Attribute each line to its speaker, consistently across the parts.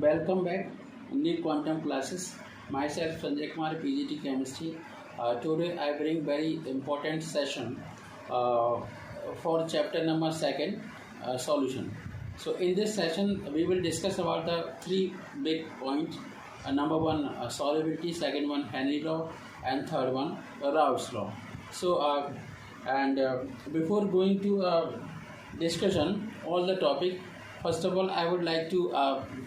Speaker 1: Welcome back, Need Quantum Classes. Myself Sanjay Kumar, PGT Chemistry. Today I bring very important session uh, for chapter number second, solution. So in this session we will discuss about the three big points. Number one, solubility. Second one, Henry law, and third one, Raoult's law. So before going to discussion all the topic, first of all I would like to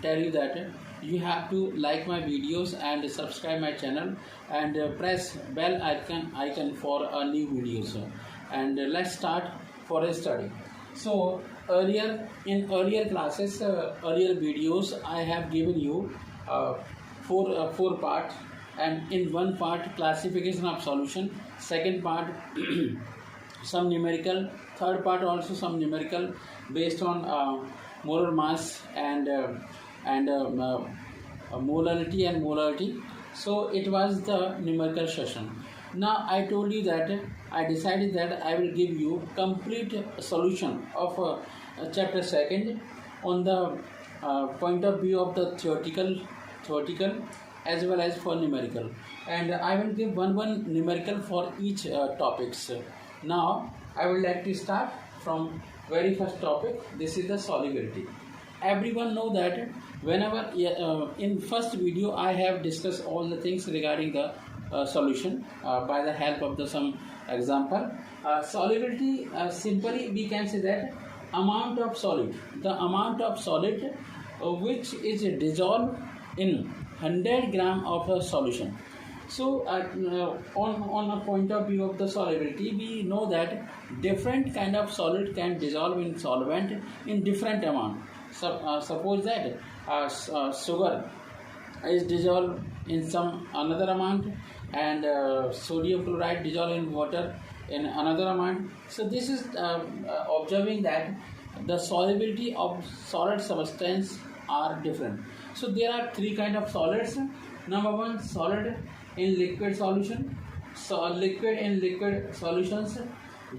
Speaker 1: tell you that you have to like my videos and subscribe my channel and press bell icon for new videos. And let's start for a study. So earlier classes, earlier videos, I have given you four parts, and in one part classification of solution, second part some numerical, third part also some numerical based on molar mass and molarity and molarity. So it was the numerical session. Now I told you that I decided that I will give you complete solution of chapter second on the point of view of the theoretical as well as for numerical, and I will give one numerical for each topics. Now I would like to start from very first topic. This is the solubility. Everyone know that whenever in first video I have discussed all the things regarding the solution by the help of the some example. Solubility, simply we can say that amount of solid, the amount of solid which is dissolved in 100 gram of a solution. So on a point of view of the solubility, we know that different kind of solid can dissolve in solvent in different amount. So suppose that sugar is dissolved in some another amount, and sodium chloride dissolved in water in another amount. So this is observing that the solubility of solid substance are different. So there are three kind of solids. Number one, solid in liquid solution, liquid in liquid solutions,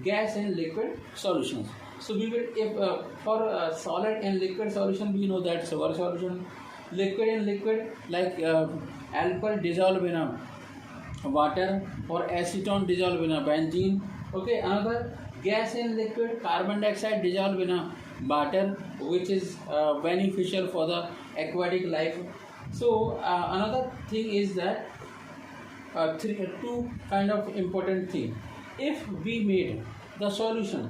Speaker 1: gas in liquid solutions. So we will, if for solid in liquid solution, we know that sugar solution. Liquid in liquid, like alcohol dissolved in a water, or acetone dissolved in a benzene. Okay, another gas in liquid, carbon dioxide dissolved in a water, which is beneficial for the aquatic life. So another thing is that two kind of important thing. If we made the solution,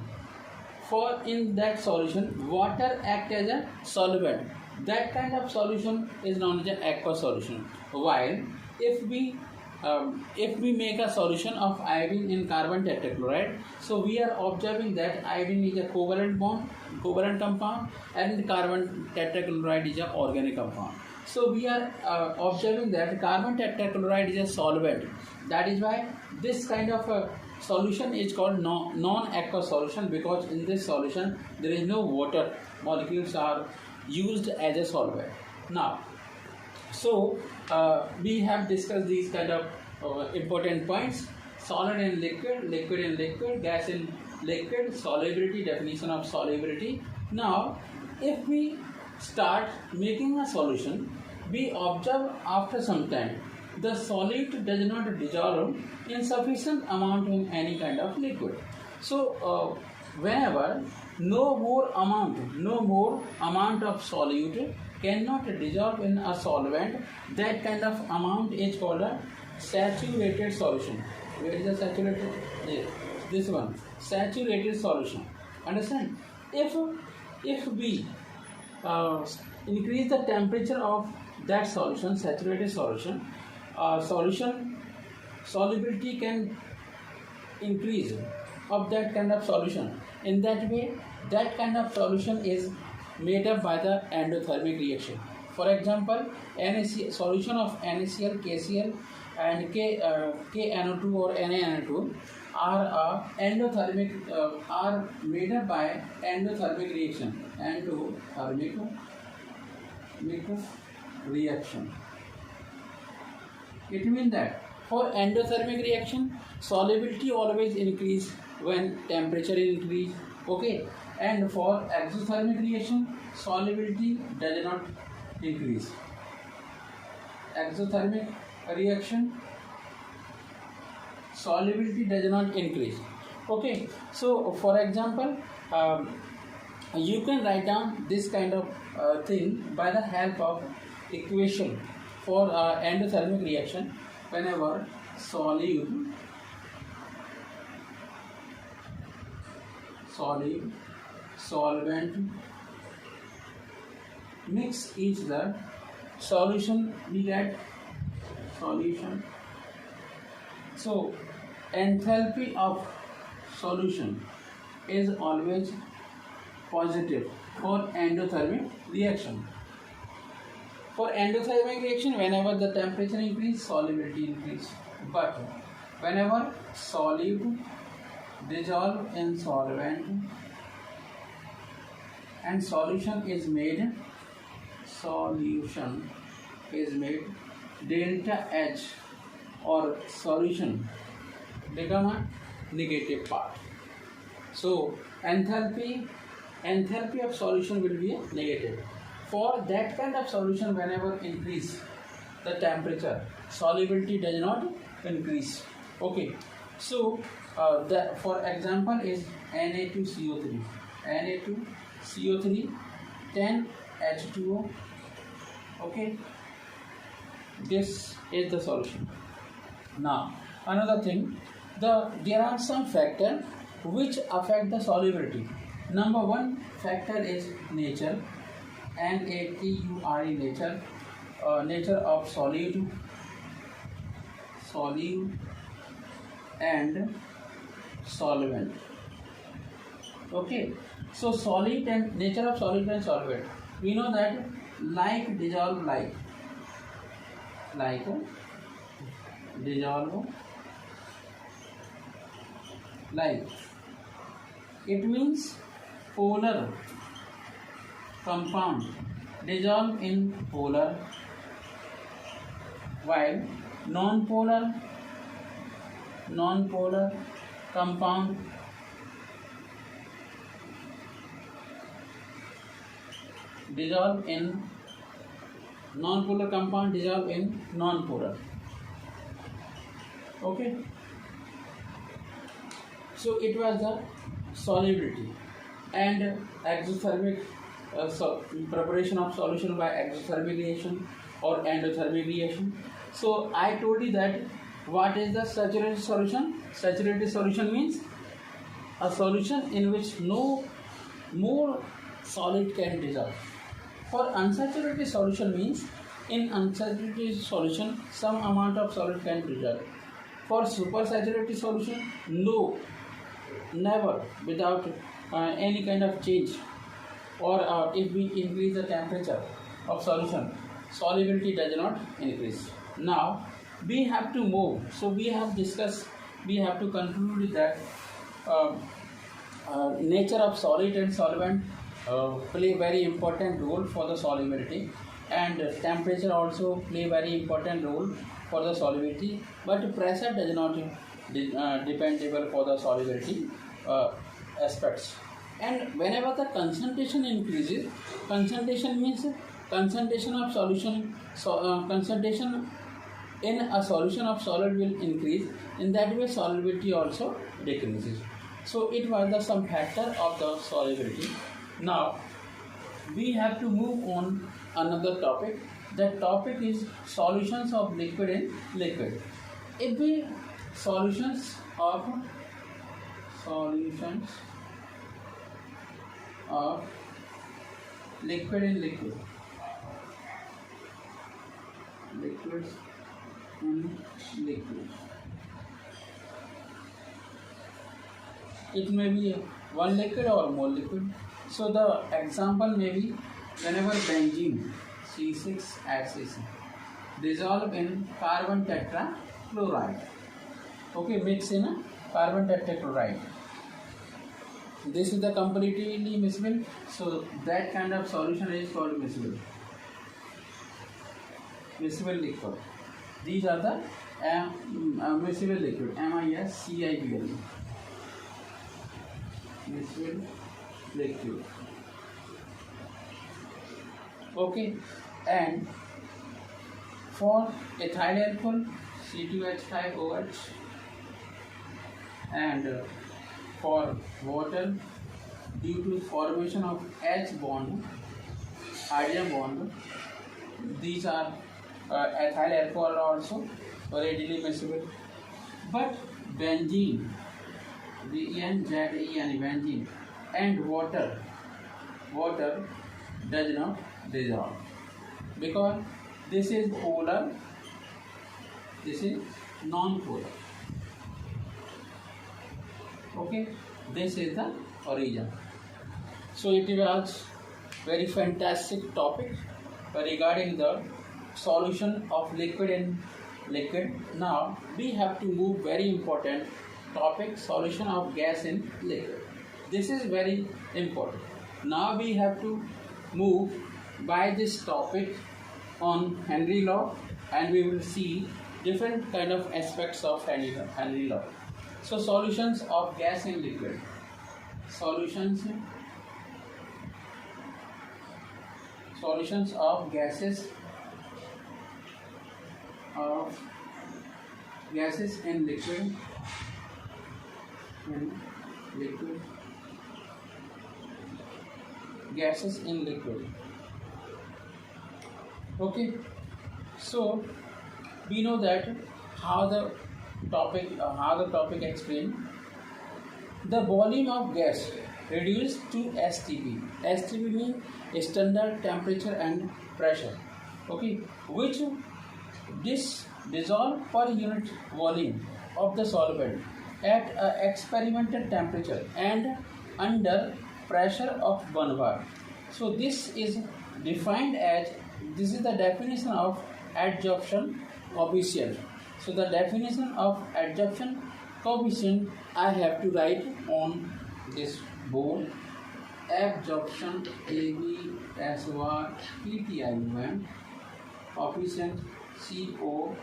Speaker 1: for in that solution water act as a solvent, that kind of solution is known as an aqueous solution. While if we make a solution of iodine in carbon tetrachloride, so we are observing that iodine is a covalent compound, and carbon tetrachloride is a organic compound. So we are observing that carbon tetrachloride is a solvent. That is why this kind of solution is called non-aqueous solution, because in this solution there is no water molecules are used as a solvent. Now, so we have discussed these kind of important points: solid in liquid, liquid in liquid, gas in liquid, solubility, definition of solubility. Now, if we start making a solution, we observe after some time the solid does not dissolve in sufficient amount in any kind of liquid. So whenever no more amount of solute cannot dissolve in a solvent, that kind of amount is called a saturated solution. Where is the saturated? Yes, this one, saturated solution. Understand? If we increase the temperature of that solution, saturated solution, solubility can increase of that kind of solution. In that way, that kind of solution is made up by the endothermic reaction. For example, NaCl, solution of NaCl, KCl, and KNO2 or NaNO2 are endothermic, are made up by endothermic reaction. Endothermic reaction. It means that for endothermic reaction, solubility always increase when temperature increase. Okay, and for exothermic reaction, solubility does not increase. Exothermic reaction, solubility does not increase. Okay, so for example, you can write down this kind of thing by the help of equation for endothermic reaction. Whenever solute solvent mix each the solution, we get solution. So enthalpy of solution is always positive for endothermic reaction. For endothermic reaction, whenever the temperature increase, solubility increase. But whenever solute dissolve in solvent and solution is made, delta H or solution become a negative part. So enthalpy of solution will be a negative. For that kind of solution, whenever increase the temperature, solubility does not increase. Okay, so for example is Na2CO3, 10H2O. Okay, this is the solution. Now another thing, there are some factors which affect the solubility. Number one factor is nature, nature, nature of solute and solvent. Okay, so solid and nature of solid and solvent. We know that like dissolve like dissolve like. It means polar compound dissolve in polar, while non-polar compound dissolve in non-polar. Okay, so it was the solubility and exothermic preparation of solution by exothermic reaction or endothermic reaction. So I told you that what is the saturated solution? Saturated solution means a solution in which no more solid can dissolve. For unsaturated solution means in unsaturated solution some amount of solid can dissolve. For supersaturated solution, no, never, without any kind of change, or if we increase the temperature of solution, solubility does not increase. Now we have to move. So we have discussed, we have to conclude that nature of solid and solvent play very important role for the solubility, and temperature also play very important role for the solubility, but pressure does not dependable for the solubility aspects. And whenever the concentration increases, concentration means concentration of solution, concentration in a solution of solid will increase. In that way, solubility also decreases. So it was the some factor of the solubility. Now we have to move on another topic. That topic is solutions of liquid in liquid. If we solutions of liquid in liquid, liquids in liquid. It may be one liquid or more liquid. So the example may be whenever benzene C6HCC dissolve in carbon tetrachloride. Okay, mix in a carbon tetrachloride. This is the completely miscible. So that kind of solution is called miscible. Miscible liquid. These are the miscible liquid. MISCIBL. Miscible liquid. Okay. And for ethyl alcohol, C2H5OH, and for water, due to formation of H bond, hydrogen bond, these are ethyl alcohol also readily miscible. But benzene, BNZEN, benzene, and water does not dissolve, because this is polar, this is non-polar. Okay, this is the origin. So it was very fantastic topic regarding the solution of liquid in liquid. Now we have to move very important topic, solution of gas in liquid. This is very important. Now we have to move by this topic on Henry law, and we will see different kind of aspects of Henry law. So solutions of gas in liquid. Solutions of gases in liquid. Gases in liquid. Okay, so we know that how the topic explained. The volume of gas reduced to STP. STP means standard temperature and pressure. Okay, which dissolve per unit volume of the solvent at a experimental temperature and under pressure of 1 bar. So this is defined as, this is the definition of adsorption coefficient. So the definition of adsorption coefficient I have to write on this board. Absorption, ABSORPTIUM, coefficient COEFICIENT.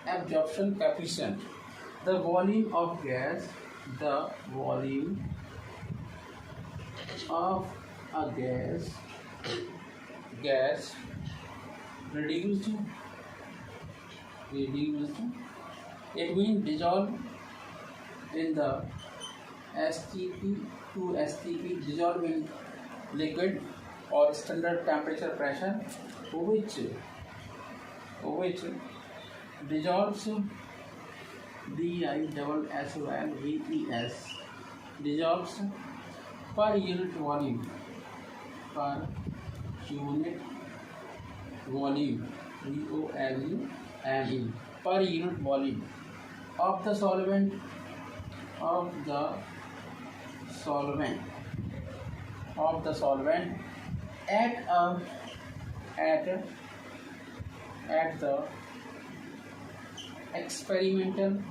Speaker 1: Absorption coefficient. The volume of gas, a gas reduced, it means dissolved in the STP to STP, dissolved in liquid or standard temperature pressure, which dissolves, DISSOLVES, dissolves per unit volume, VOLUME, VOLUME, per unit volume of the solvent, at the experimental,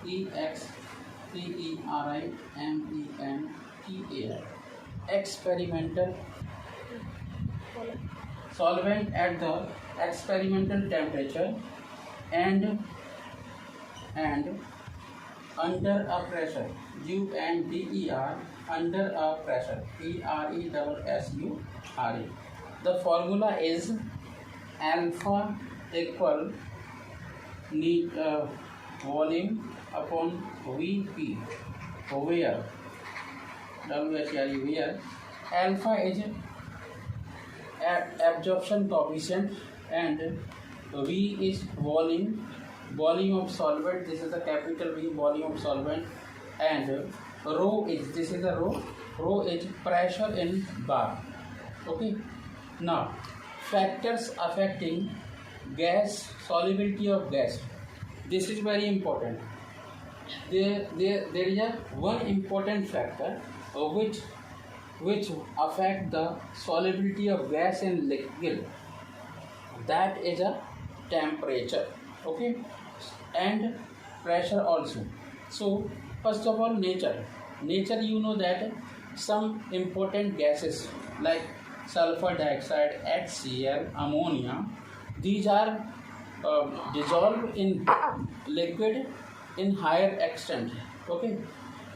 Speaker 1: EXPERIMENTAL, experimental solvent at the experimental temperature and under a pressure, UNDER, under a pressure, PRESSURE. The formula is alpha equal volume upon Vp, where where alpha is absorption coefficient and V is volume of solvent. This is the capital V, volume of solvent, and rho is, this is the rho is pressure in bar. Okay, now factors affecting gas, solubility of gas. This is very important. There is a one important factor which affect the solubility of gas in liquid. That is a temperature. Okay, and pressure also. So first of all, nature, you know that some important gases like sulfur dioxide, HCl, ammonia, these are dissolved in liquid in higher extent. Okay,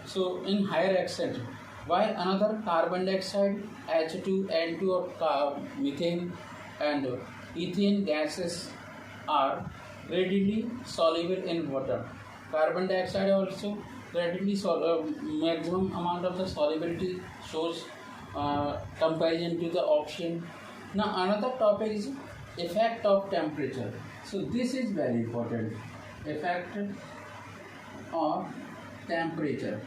Speaker 1: so in higher extent, while another carbon dioxide, H2, N2 or methane and ethane gases are readily soluble in water. Carbon dioxide also readily maximum amount of the solubility shows comparison to the oxygen. Now another topic is effect of temperature. So this is very important. Effect of temperature.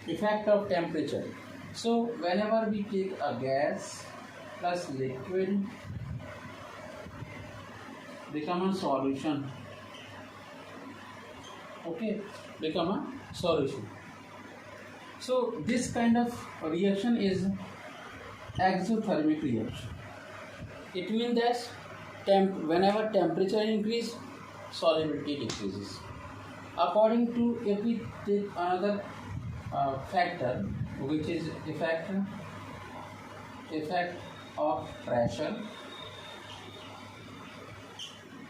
Speaker 1: Effect of temperature. So whenever we take a gas plus liquid become a solution, okay, become a solution. So this kind of reaction is exothermic reaction. It means that whenever temperature increase, solubility decreases. According to, if we take another factor, which is effect of pressure.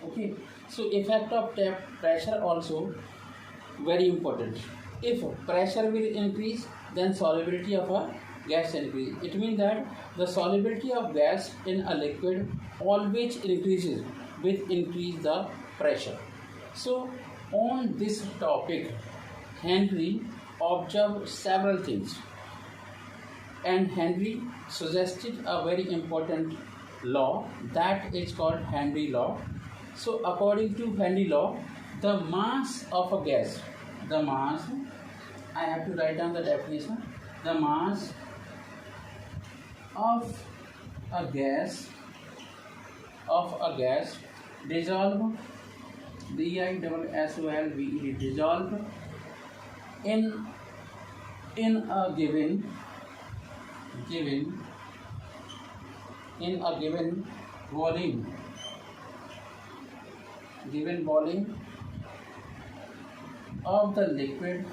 Speaker 1: Okay, so effect of pressure also very important. If pressure will increase, then solubility of a gas increase. It means that the solubility of gas in a liquid always increases with increase the pressure. So on this topic, Henry observed several things, and Henry suggested a very important law that is called Henry law. So according to Henry law, the mass of a gas, the mass, I have to write down the definition, the mass of a gas dissolve, dissolve, dissolve in a given volume, of the liquid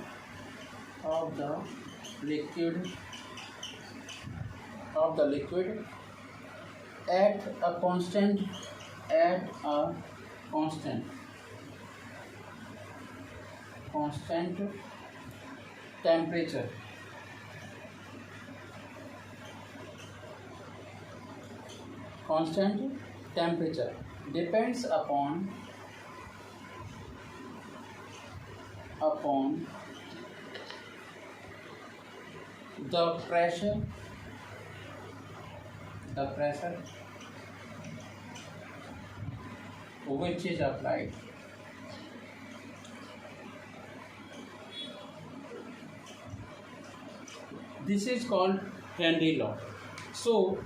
Speaker 1: at a constant temperature. Constant temperature depends upon the pressure which is applied. This is called Henry law. So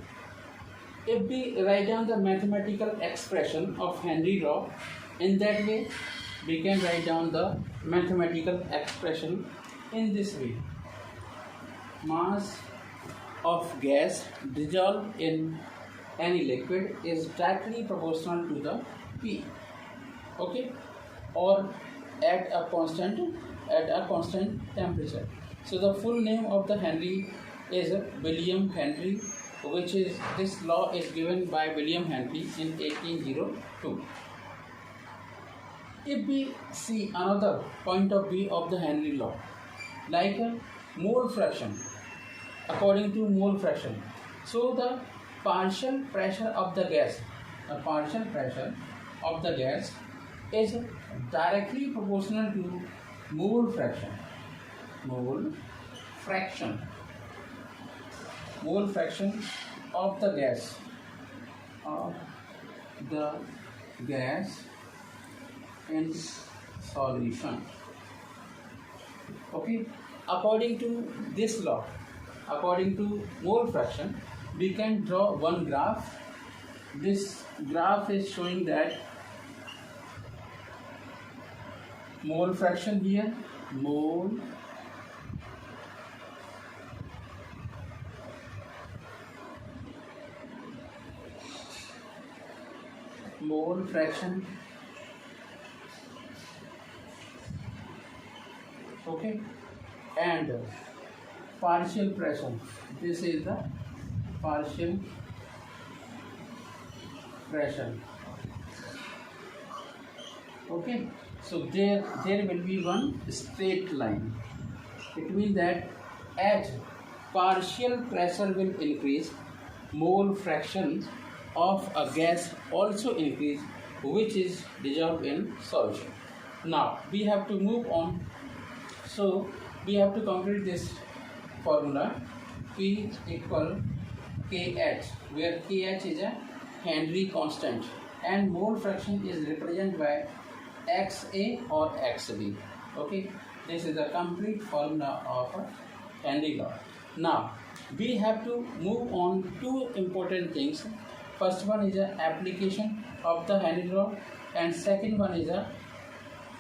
Speaker 1: if we write down the mathematical expression of Henry law, in that way we can write down the mathematical expression in this way: mass of gas dissolved in any liquid is directly proportional to the P, okay, or at a constant temperature. So the full name of the Henry is William Henry, which is, this law is given by William Henry in 1802. If we see another point of view of the Henry law, like mole fraction, according to mole fraction, so the partial pressure of the gas, is directly proportional to mole fraction. Mole fraction of the gas in solution. Okay, according to this law, according to mole fraction, we can draw one graph. This graph is showing that mole fraction here, mole fraction, okay, and partial pressure. This is the partial pressure, okay. So there will be one straight line. It means that as partial pressure will increase, mole fraction of a gas also increase, which is dissolved in solution. Now we have to move on. So we have to complete this formula. P equal KH, where KH is a Henry constant and mole fraction is represented by XA or XB. Okay, this is the complete formula of Henry law. Now we have to move on two important things. First one is the application of the Henry law, and second one is the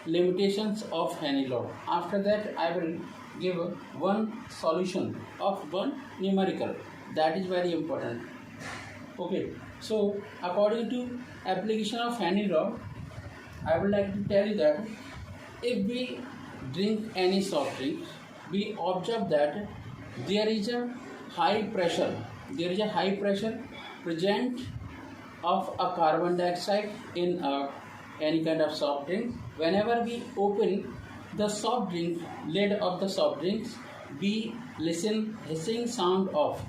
Speaker 1: limitations of Henry law. After that, I will give one solution of one numerical. That is very important. Okay, so according to application of Henry law, I would like to tell you that if we drink any soft drink, we observe that there is a high pressure. There is a high pressure present of a carbon dioxide in any kind of soft drink. Whenever we open the soft drink lid of the soft drinks, we listen hissing sound of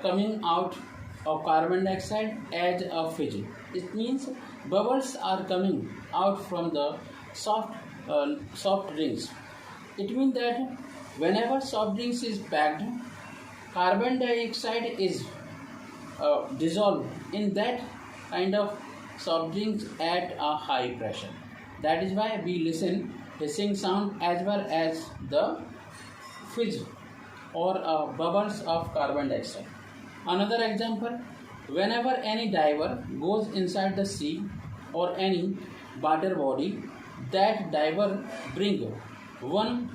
Speaker 1: coming out of carbon dioxide as a fizz. It means bubbles are coming out from the soft drinks. It means that whenever soft drinks is packed, carbon dioxide is dissolved in that kind of soft drinks at a high pressure. That is why we listen hissing sound as well as the fizz or bubbles of carbon dioxide. Another example, whenever any diver goes inside the sea or any water body, that diver bring one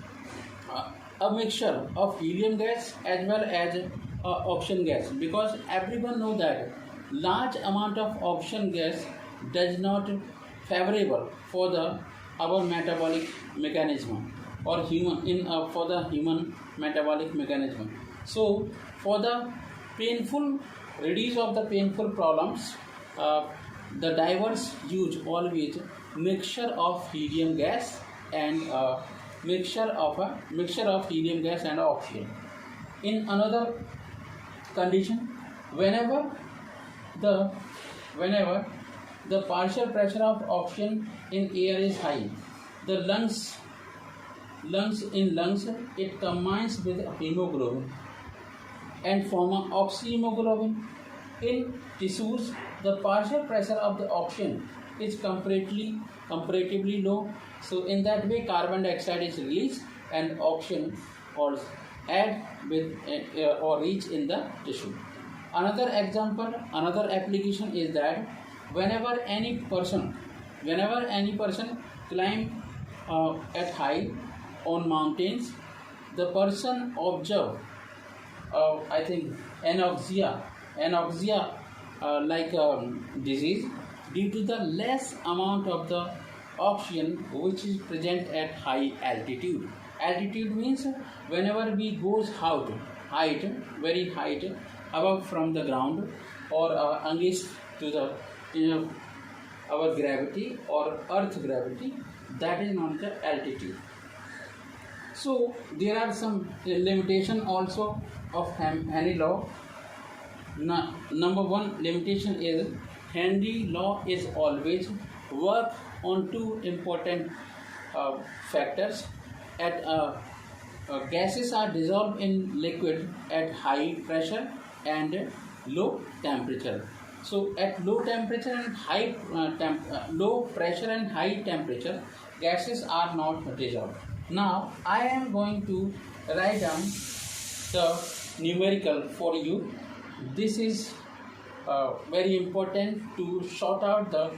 Speaker 1: a mixture of helium gas as well as oxygen gas, because everyone know that large amount of oxygen gas does not favorable for the our metabolic mechanism or human in for the human metabolic mechanism. So for the painful release of the painful problems, the divers use always mixture of helium gas and mixture of helium gas and oxygen. In another condition, whenever the partial pressure of oxygen in air is high, the lungs it combines with hemoglobin and form an oxyhemoglobin. In tissues, the partial pressure of the oxygen is comparatively low. So in that way, carbon dioxide is released and oxygen or add with or reach in the tissue. Another example, another application is that whenever any person climb at high on mountains, the person observe I think anoxia disease due to the less amount of the oxygen which is present at high altitude. Altitude means whenever we goes height, very height above from the ground or against to the our gravity or earth gravity, that is known as altitude. So there are some limitation also of Henry law. Number one limitation is Henry law is always work on two important factors. At gases are dissolved in liquid at high pressure and low temperature. So at low temperature and low pressure and high temperature, gases are not dissolved. Now I am going to write down the numerical for you. This is very important to sort out the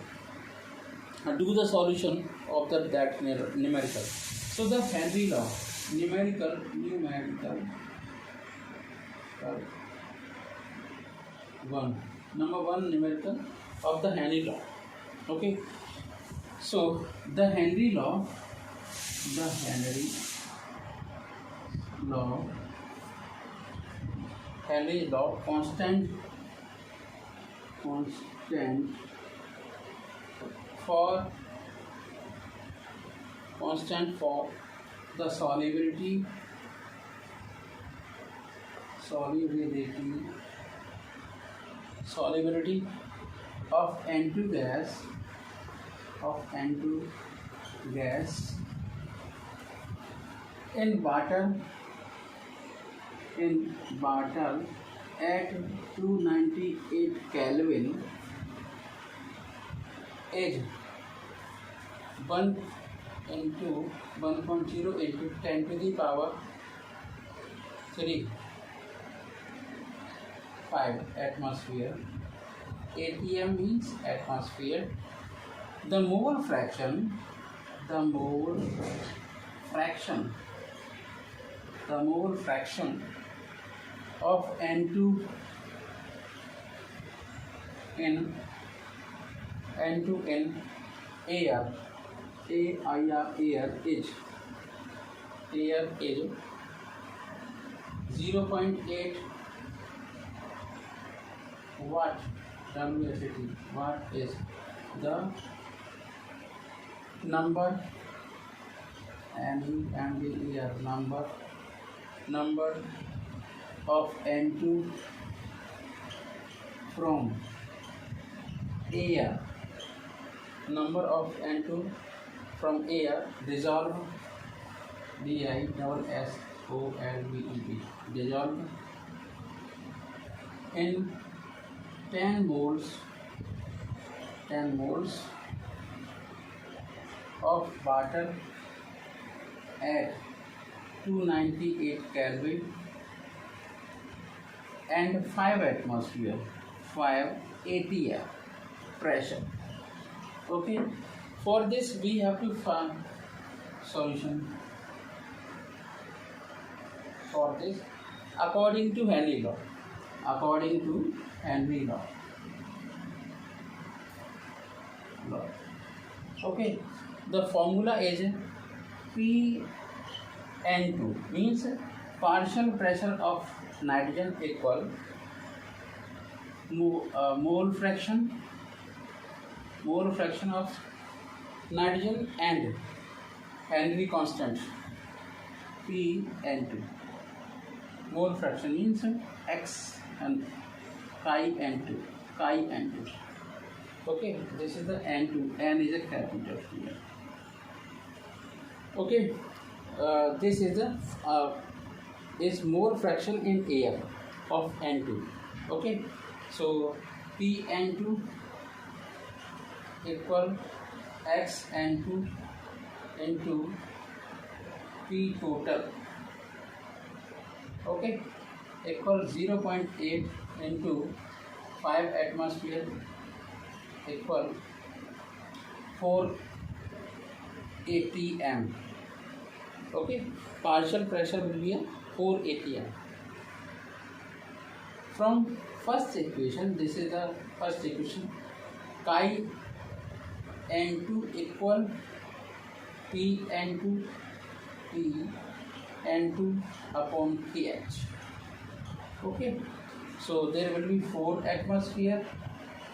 Speaker 1: do the solution of that numerical. So the Henry law, numerical one. Number one numerical of the Henry law. Okay. So the Henry law constant for constant for the solubility of N2 gas in water at 298 Kelvin is 1 into 1.0 into 10 to the power 3 5 atmosphere. ATM means atmosphere. The mole fraction of N2 in air is 0.8 watt WST. What is the number number of N2 from air? Number of N2 from air dissolved, DISSOLVED, dissolved in 10 moles of water at 298 Kelvin and 5 atmosphere, 5 atm pressure. Okay, for this we have to find solution for this according to Henry law. Okay, the formula is Pn2 means partial pressure of nitrogen equal mole fraction of nitrogen and Henry constant. Pn2 mole fraction means X and chi N2. Okay, this is the N2. N is a capital here. Okay, this is the is mole fraction in air of N2. Okay, so Pn2 equal Xn2 into P total. Okay, equal 0.8 into 5 atmosphere equal 4 atm. Okay, partial pressure will be a 4 atm. From first equation, this is the first equation, chi N2 equal Pn2 upon kh. Okay, so there will be 4 atmosphere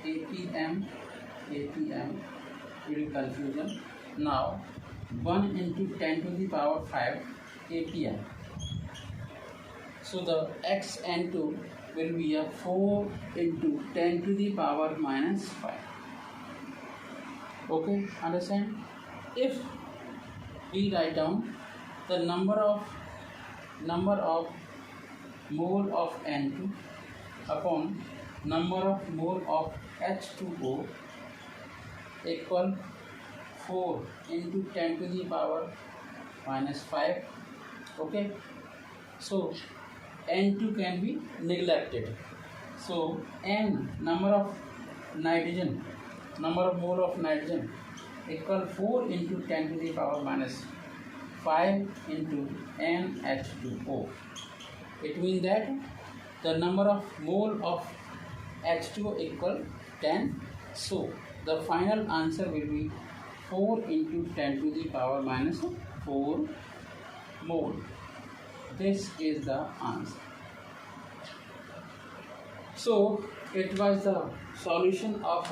Speaker 1: atm will confusion. Now 1 into 10 to the power 5 atm. So the xn2 will be a 4 into 10 to the power minus 5. Okay, understand? If we write down the number of mole of N2 upon number of mole of H2O equal 4 into 10 to the power minus 5. Okay, so N2 can be neglected. So N number of mole of nitrogen equal 4 into 10 to the power minus 5 into NH2O. It means that the number of mole of H2O equal 10. So the final answer will be 4 into 10 to the power minus 4 mole. This is the answer. So it was the solution of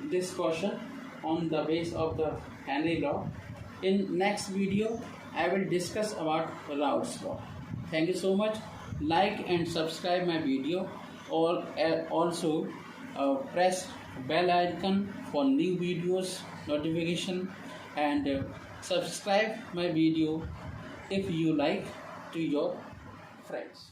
Speaker 1: this question on the base of the Henry law. In next video, I will discuss about Raoult's law. Thank you so much. Like and subscribe my video, or also press bell icon for new videos notification, and subscribe my video if you like to your friends.